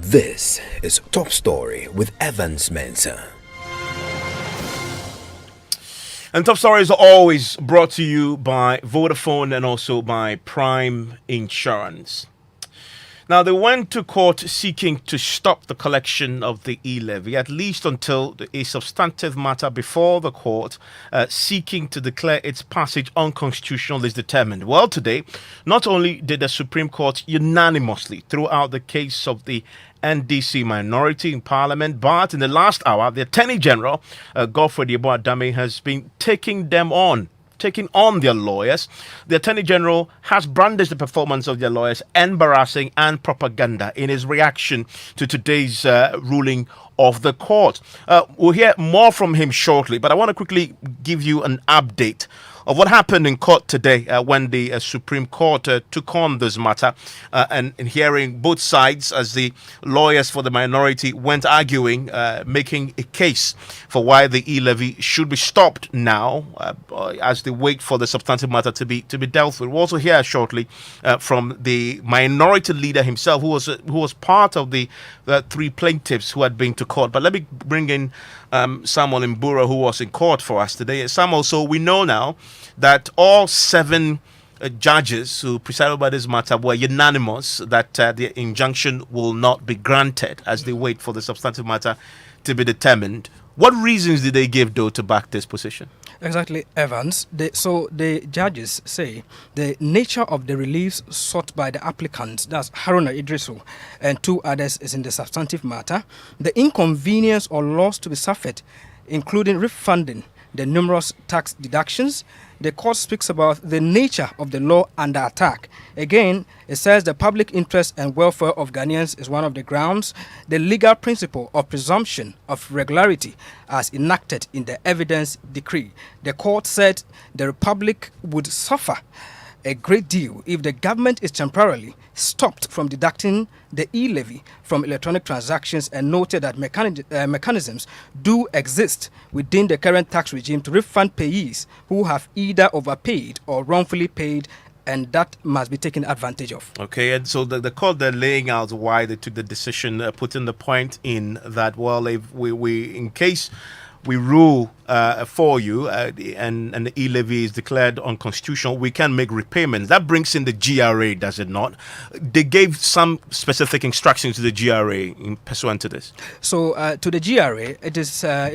This is Top Story with Evans Mensah. And Top Stories are always brought to you by Vodafone and also by Prime Insurance. Now, they went to court seeking to stop the collection of the e-levy, at least until a substantive matter before the court seeking to declare its passage unconstitutional is determined. Well, today, not only did the Supreme Court unanimously throw out the case of the NDC minority in Parliament, but in the last hour, the Attorney General, Godfrey Adame, has been taking on their lawyers. The Attorney General has brandished the performance of their lawyers embarrassing and propaganda in his reaction to today's ruling of the court. We'll hear more from him shortly, but I want to quickly give you an update of what happened in court today when the Supreme Court took on this matter and hearing both sides as the lawyers for the minority went arguing, making a case for why the e-levy should be stopped now as they wait for the substantive matter to be dealt with. We'll also hear shortly from the minority leader himself, who was part of the three plaintiffs who had been to court. But let me bring in Samuel Mbura, who was in court for us today. Samuel, so we know now that all seven judges who presided over this matter were unanimous that the injunction will not be granted as they wait for the substantive matter to be determined. What reasons did they give, though, to back this position? Exactly, Evans. So the judges say the nature of the reliefs sought by the applicants, that's Haruna Idrisu and two others, is in the substantive matter. The inconvenience or loss to be suffered, including refunding the numerous tax deductions. The court speaks about the nature of the law under attack. Again, it says the public interest and welfare of Ghanaians is one of the grounds. The legal principle of presumption of regularity as enacted in the evidence decree. The court said the Republic would suffer a great deal if the government is temporarily stopped from deducting the e-levy from electronic transactions, and noted that mechanisms do exist within the current tax regime to refund payees who have either overpaid or wrongfully paid, and that must be taken advantage of. Okay, and so the court, they're laying out why they took the decision, putting the point in that, well, if we in case we rule for you and the e-levy is declared unconstitutional, we can make repayments. That brings in the GRA, does it not? They gave some specific instructions to the GRA in pursuant to this. So to the GRA, it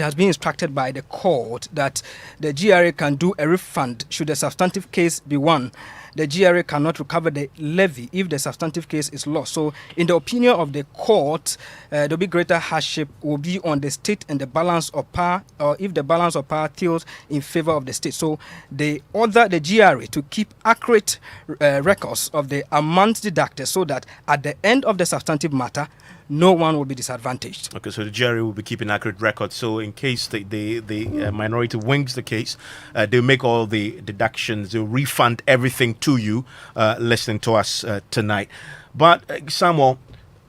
has been instructed by the court that the GRA can do a refund should a substantive case be won. The GRA cannot recover the levy if the substantive case is lost. So, in the opinion of the court, there will be greater hardship will be on the state and the balance of power, or if the balance of power tilts in favor of the state. So, they order the GRA to keep accurate records of the amount deducted so that at the end of the substantive matter, no one will be disadvantaged. Okay, so the jury will be keeping accurate records. So in case the minority wins the case, they'll make all the deductions. They'll refund everything to you listening to us tonight. But Samuel,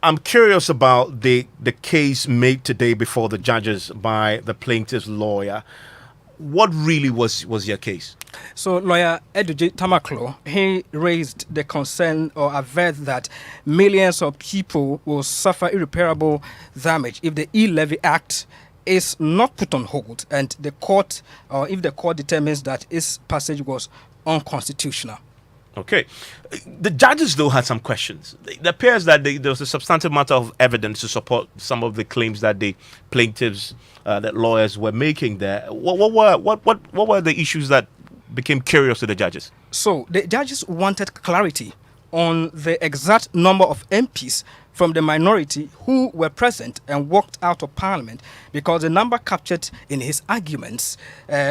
I'm curious about the case made today before the judges by the plaintiff's lawyer. What really was your case? So lawyer Eduje Tamaklo, he raised the concern or averred that millions of people will suffer irreparable damage if the e-levy act is not put on hold, and the court, or if the court determines that its passage was unconstitutional. Okay. The judges, though, had some questions. It appears that there was a substantive matter of evidence to support some of the claims that the plaintiffs, that lawyers were making there. What were the issues that became curious to the judges? So the judges wanted clarity on the exact number of MPs from the minority who were present and walked out of Parliament, because the number captured in his arguments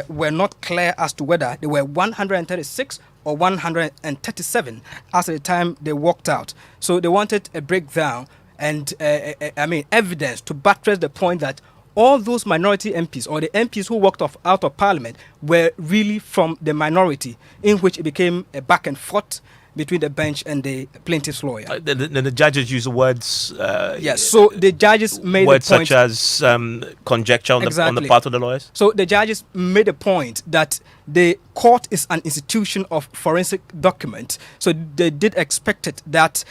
were not clear as to whether they were 136 or 137 as at the time they walked out. So they wanted a breakdown and evidence to buttress the point that all those minority MPs, or the MPs who walked out of Parliament, were really from the minority, in which it became a back and forth between the bench and the plaintiff's lawyer. The judges use the words. Yes, so the judges made words the point, such as conjecture on the part of the lawyers. So the judges made a point that the court is an institution of forensic document. So they did expect that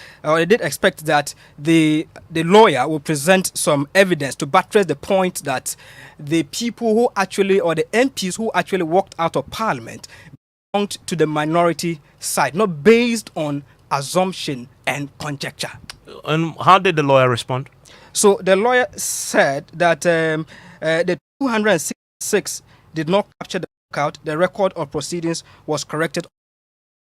the lawyer will present some evidence to buttress the point that the people who actually, or the MPs who actually walked out of Parliament, belonged to the minority side, not based on assumption and conjecture. And how did the lawyer respond? So the lawyer said that the 266 did not capture the out. The record of proceedings was corrected.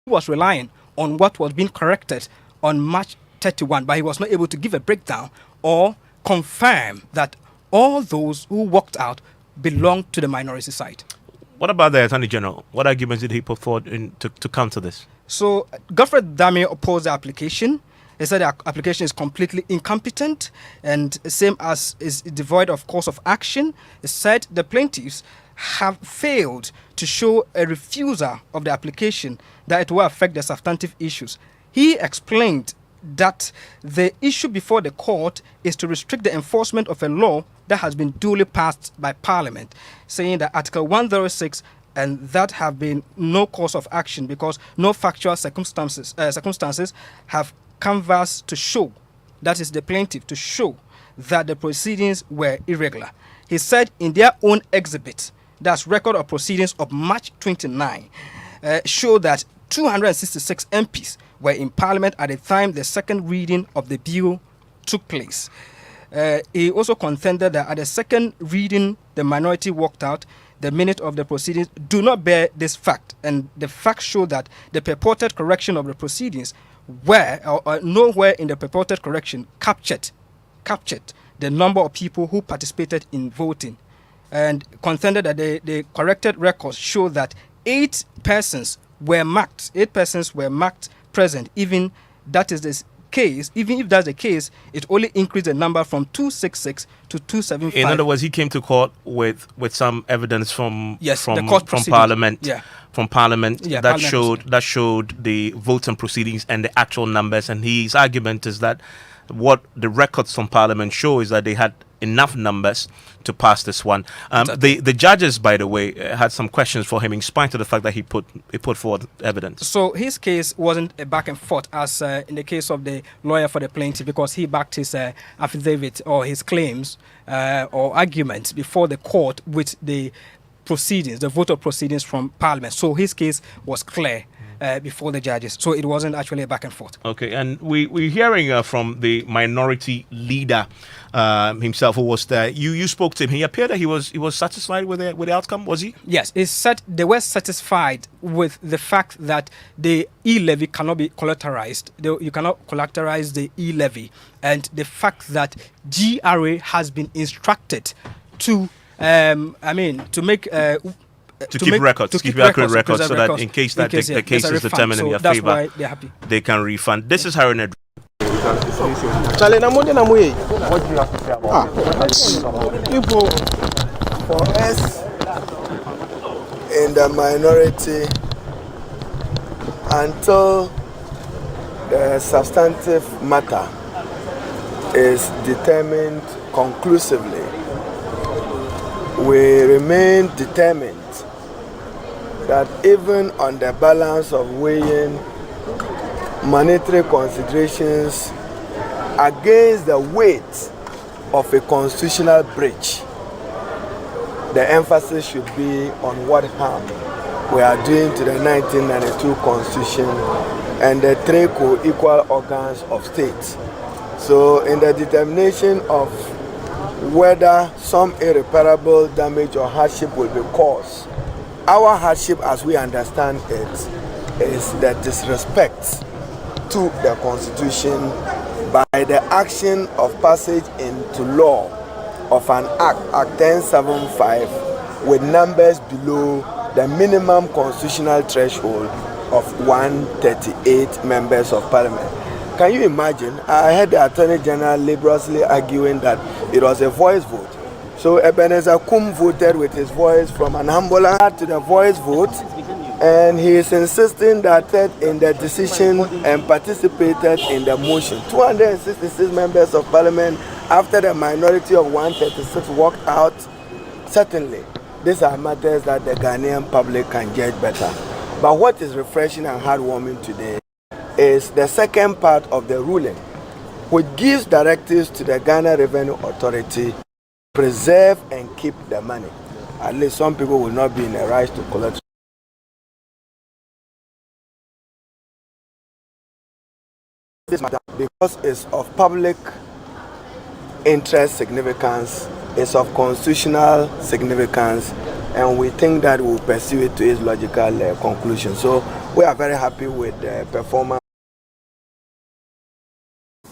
He was relying on what was being corrected on March 31, but he was not able to give a breakdown or confirm that all those who walked out belonged to the minority side. What about the Attorney General? What arguments did he put forward to counter this? So Godfrey Dame opposed the application. He said the application is completely incompetent and same as is devoid of course of action. He said the plaintiffs have failed to show a refusal of the application that it will affect the substantive issues. He explained that the issue before the court is to restrict the enforcement of a law that has been duly passed by Parliament, saying that Article 106 and that have been no cause of action because no factual circumstances have canvassed to show, that is the plaintiff, to show that the proceedings were irregular. He said in their own exhibit, that's record of proceedings of March 29, show that 266 MPs were in Parliament at the time the second reading of the bill took place. He also contended that at the second reading, the minority walked out. The minute of the proceedings do not bear this fact, and the facts show that the purported correction of the proceedings were nowhere in the purported correction captured the number of people who participated in voting, and contended that the corrected records show that 8 persons were marked present. Even that is the case, even if that's the case, it only increased the number from 266 to 275. In other words, he came to court with some evidence from Parliament. Yeah. From Parliament, Yeah, that Parliament showed the votes and proceedings and the actual numbers. And his argument is that what the records from Parliament show is that they had enough numbers to pass this one. The judges, by the way, had some questions for him in spite of the fact that he put forward evidence. So his case wasn't a back and forth as in the case of the lawyer for the plaintiff, because he backed his affidavit or his claims or arguments before the court with the proceedings, the vote of proceedings from Parliament. So his case was clear before the judges. So it wasn't actually a back and forth. Okay, and we're hearing from the minority leader himself, who was there. You spoke to him. He appeared that he was satisfied with the outcome. Was he? Yes, he said they were satisfied with the fact that the e-levy cannot be collateralized. You cannot collateralize the e-levy, and the fact that GRA has been instructed to make to keep records, keep accurate records, so that in case the case is determined in your that's favor, why they're happy. They can refund. This is Harry Ned. What do you have to say about People, for us in the minority, until the substantive matter is determined conclusively, we remain determined that even on the balance of weighing monetary considerations against the weight of a constitutional breach, the emphasis should be on what harm we are doing to the 1992 Constitution and the 3 co-equal organs of state. So in the determination of whether some irreparable damage or hardship will be caused, our hardship as we understand it is the disrespect to the Constitution by the action of passage into law of an Act 1075, with numbers below the minimum constitutional threshold of 138 members of Parliament. Can you imagine? I heard the Attorney General laboriously arguing that it was a voice vote. So Ebenezer Kum voted with his voice from Anambola to the voice vote. And he is insisting that in the decision and participated in the motion. 266 members of parliament, after the minority of 136 walked out. Certainly, these are matters that the Ghanaian public can judge better. But what is refreshing and heartwarming today is the second part of the ruling, which gives directives to the Ghana Revenue Authority to preserve and keep the money. At least some people will not be in a rush to collect. This matter, because it's of public interest significance, it's of constitutional significance, and we think that we'll pursue it to its logical conclusion. So we are very happy with the performance.